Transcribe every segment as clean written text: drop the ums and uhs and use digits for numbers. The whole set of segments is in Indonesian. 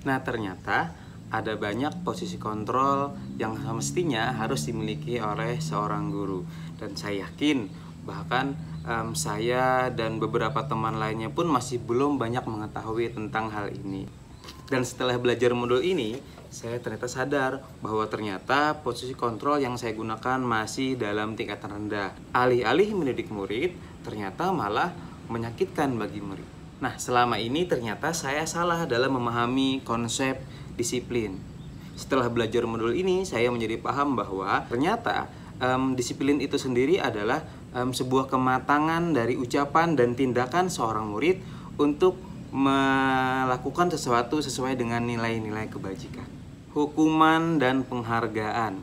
Nah, ternyata ada banyak posisi kontrol yang semestinya harus dimiliki oleh seorang guru. Dan saya yakin bahkan saya dan beberapa teman lainnya pun masih belum banyak mengetahui tentang hal ini. Dan setelah belajar modul ini, saya ternyata sadar bahwa ternyata posisi kontrol yang saya gunakan masih dalam tingkatan rendah. Alih-alih mendidik murid, ternyata malah menyakitkan bagi murid. Nah, selama ini ternyata saya salah dalam memahami konsep disiplin. Setelah belajar modul ini, saya menjadi paham bahwa ternyata disiplin itu sendiri adalah sebuah kematangan dari ucapan dan tindakan seorang murid untuk melakukan sesuatu sesuai dengan nilai-nilai kebajikan. Hukuman dan penghargaan.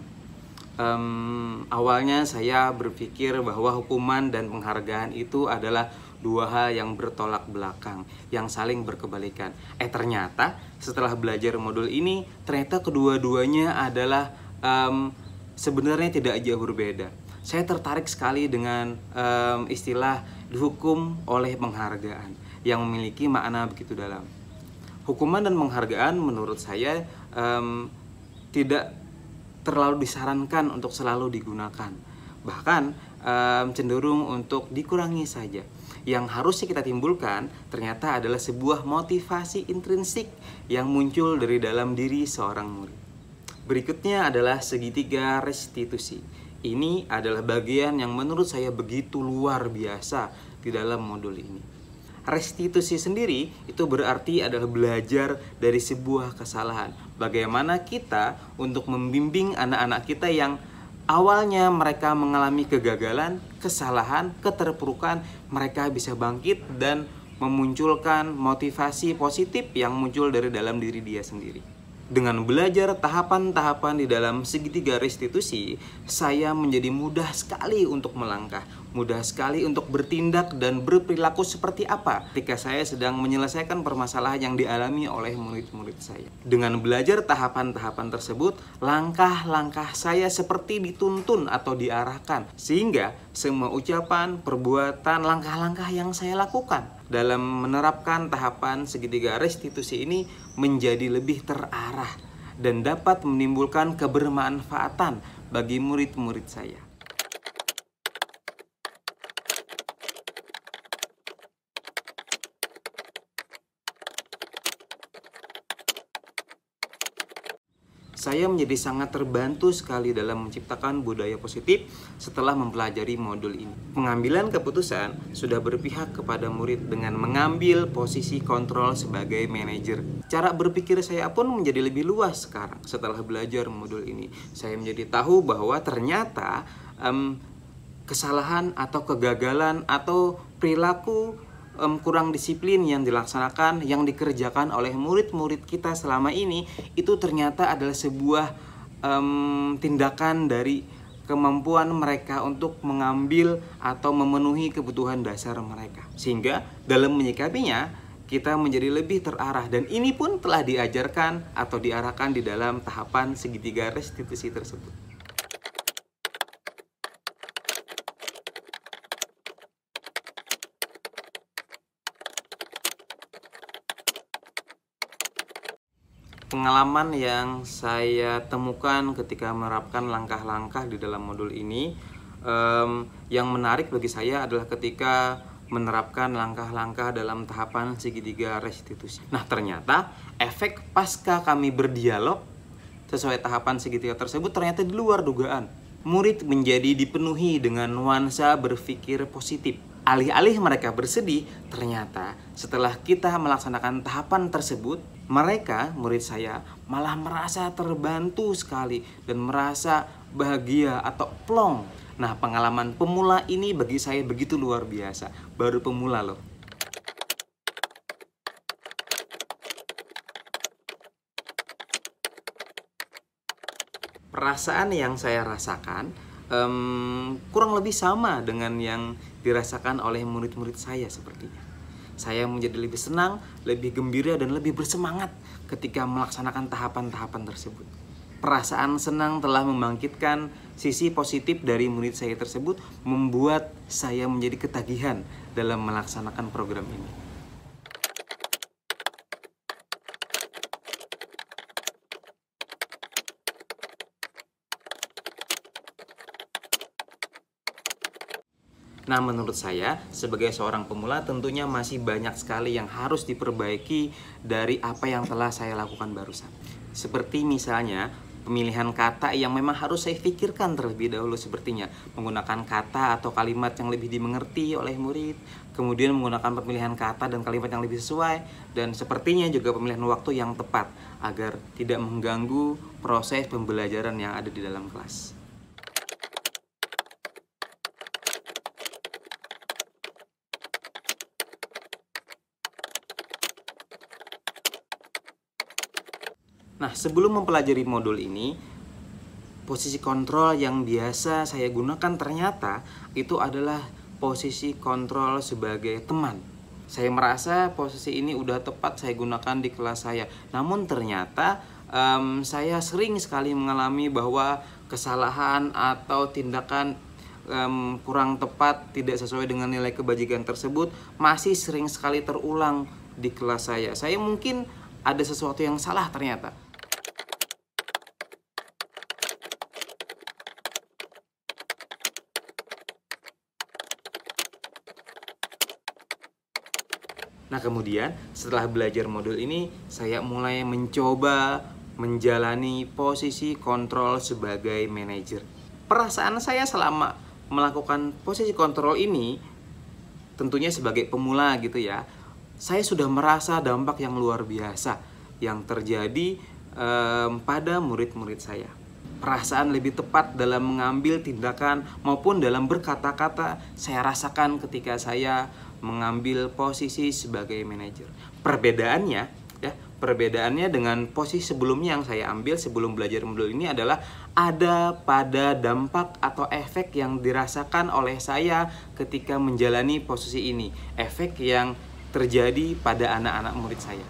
Awalnya saya berpikir bahwa hukuman dan penghargaan itu adalah dua hal yang bertolak belakang, yang saling berkebalikan. Ternyata setelah belajar modul ini, ternyata kedua-duanya adalah sebenarnya tidak jauh berbeda. Saya tertarik sekali dengan istilah dihukum oleh penghargaan yang memiliki makna begitu dalam. Hukuman dan penghargaan menurut saya tidak terlalu disarankan untuk selalu digunakan. Bahkan cenderung untuk dikurangi saja. Yang harusnya kita timbulkan ternyata adalah sebuah motivasi intrinsik yang muncul dari dalam diri seorang murid. Berikutnya adalah segitiga restitusi. Ini adalah bagian yang menurut saya begitu luar biasa di dalam modul ini. Restitusi sendiri itu berarti adalah belajar dari sebuah kesalahan. Bagaimana kita untuk membimbing anak-anak kita yang awalnya mereka mengalami kegagalan, kesalahan, keterpurukan, mereka bisa bangkit dan memunculkan motivasi positif yang muncul dari dalam diri dia sendiri. Dengan belajar tahapan-tahapan di dalam segitiga restitusi, saya menjadi mudah sekali untuk melangkah, mudah sekali untuk bertindak dan berperilaku seperti apa ketika saya sedang menyelesaikan permasalahan yang dialami oleh murid-murid saya. Dengan belajar tahapan-tahapan tersebut, langkah-langkah saya seperti dituntun atau diarahkan, sehingga semua ucapan, perbuatan, langkah-langkah yang saya lakukan dalam menerapkan tahapan segitiga restitusi ini menjadi lebih terarah dan dapat menimbulkan kebermanfaatan bagi murid-murid saya. Saya menjadi sangat terbantu sekali dalam menciptakan budaya positif setelah mempelajari modul ini. Pengambilan keputusan sudah berpihak kepada murid dengan mengambil posisi kontrol sebagai manajer. Cara berpikir saya pun menjadi lebih luas sekarang setelah belajar modul ini. Saya menjadi tahu bahwa ternyata kesalahan atau kegagalan atau perilaku kurang disiplin yang dilaksanakan, yang dikerjakan oleh murid-murid kita selama ini, itu ternyata adalah sebuah tindakan dari kemampuan mereka untuk mengambil atau memenuhi kebutuhan dasar mereka. Sehingga dalam menyikapinya, kita menjadi lebih terarah. Dan ini pun telah diajarkan atau diarahkan di dalam tahapan segitiga restitusi tersebut. Pengalaman yang saya temukan ketika menerapkan langkah-langkah di dalam modul ini, yang menarik bagi saya adalah ketika menerapkan langkah-langkah dalam tahapan segitiga restitusi. Nah, ternyata efek pasca kami berdialog sesuai tahapan segitiga tersebut ternyata di luar dugaan. Murid menjadi dipenuhi dengan nuansa berpikir positif. Alih-alih mereka bersedih, ternyata setelah kita melaksanakan tahapan tersebut, mereka, murid saya, malah merasa terbantu sekali dan merasa bahagia atau plong. Nah, pengalaman pemula ini bagi saya begitu luar biasa. Baru pemula loh. Perasaan yang saya rasakan kurang lebih sama dengan yang dirasakan oleh murid-murid saya sepertinya. Saya menjadi lebih senang, lebih gembira, dan lebih bersemangat ketika melaksanakan tahapan-tahapan tersebut. Perasaan senang telah membangkitkan sisi positif dari murid saya tersebut, membuat saya menjadi ketagihan dalam melaksanakan program ini. Nah, menurut saya sebagai seorang pemula tentunya masih banyak sekali yang harus diperbaiki dari apa yang telah saya lakukan barusan. Seperti misalnya pemilihan kata yang memang harus saya pikirkan terlebih dahulu, sepertinya menggunakan kata atau kalimat yang lebih dimengerti oleh murid, kemudian menggunakan pemilihan kata dan kalimat yang lebih sesuai, dan sepertinya juga pemilihan waktu yang tepat agar tidak mengganggu proses pembelajaran yang ada di dalam kelas. Nah, sebelum mempelajari modul ini, posisi kontrol yang biasa saya gunakan ternyata itu adalah posisi kontrol sebagai teman. Saya merasa posisi ini udah tepat saya gunakan di kelas saya. Namun ternyata saya sering sekali mengalami bahwa kesalahan atau tindakan kurang tepat, tidak sesuai dengan nilai kebajikan tersebut masih sering sekali terulang di kelas saya. Saya mungkin ada sesuatu yang salah ternyata. Nah, kemudian setelah belajar modul ini, saya mulai mencoba menjalani posisi kontrol sebagai manajer. Perasaan saya selama melakukan posisi kontrol ini, tentunya sebagai pemula gitu ya, saya sudah merasa dampak yang luar biasa yang terjadi pada murid-murid saya. Perasaan lebih tepat dalam mengambil tindakan maupun dalam berkata-kata saya rasakan ketika saya mengambil posisi sebagai manajer. Perbedaannya dengan posisi sebelumnya yang saya ambil sebelum belajar modul ini adalah ada pada dampak atau efek yang dirasakan oleh saya ketika menjalani posisi ini, efek yang terjadi pada anak-anak murid saya.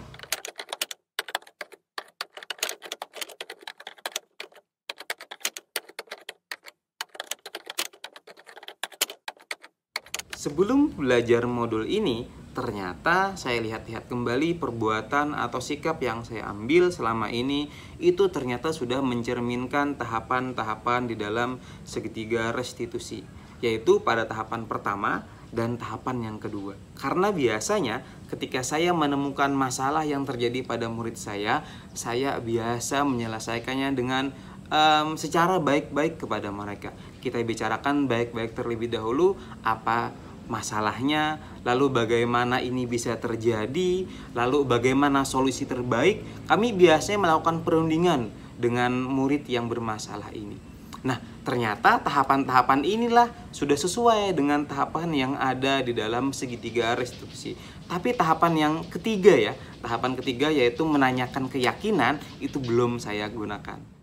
Sebelum belajar modul ini, ternyata saya lihat-lihat kembali perbuatan atau sikap yang saya ambil selama ini itu ternyata sudah mencerminkan tahapan-tahapan di dalam segitiga restitusi, yaitu pada tahapan pertama dan tahapan yang kedua. Karena biasanya ketika saya menemukan masalah yang terjadi pada murid saya biasa menyelesaikannya dengan secara baik-baik kepada mereka. Kita bicarakan baik-baik terlebih dahulu apa masalahnya, lalu bagaimana ini bisa terjadi, lalu bagaimana solusi terbaik. Kami biasanya melakukan perundingan dengan murid yang bermasalah ini. Nah, ternyata tahapan-tahapan inilah sudah sesuai dengan tahapan yang ada di dalam segitiga restitusi. Tapi tahapan yang ketiga tahapan ketiga yaitu menanyakan keyakinan itu belum saya gunakan.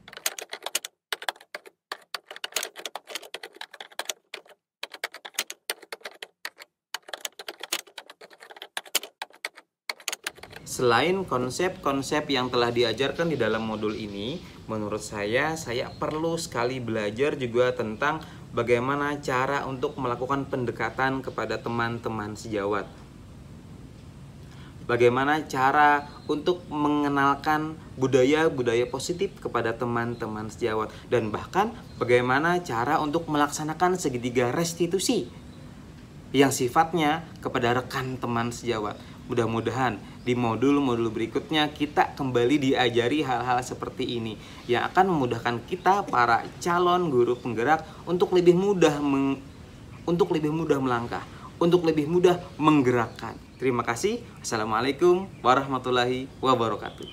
Selain konsep-konsep yang telah diajarkan di dalam modul ini, menurut saya perlu sekali belajar juga tentang bagaimana cara untuk melakukan pendekatan kepada teman-teman sejawat. Bagaimana cara untuk mengenalkan budaya-budaya positif kepada teman-teman sejawat. Dan bahkan bagaimana cara untuk melaksanakan segitiga restitusi yang sifatnya kepada rekan teman sejawat. Mudah-mudahan di modul-modul berikutnya kita kembali diajari hal-hal seperti ini yang akan memudahkan kita para calon guru penggerak untuk lebih mudah melangkah, untuk lebih mudah menggerakkan. Terima kasih. Assalamualaikum warahmatullahi wabarakatuh.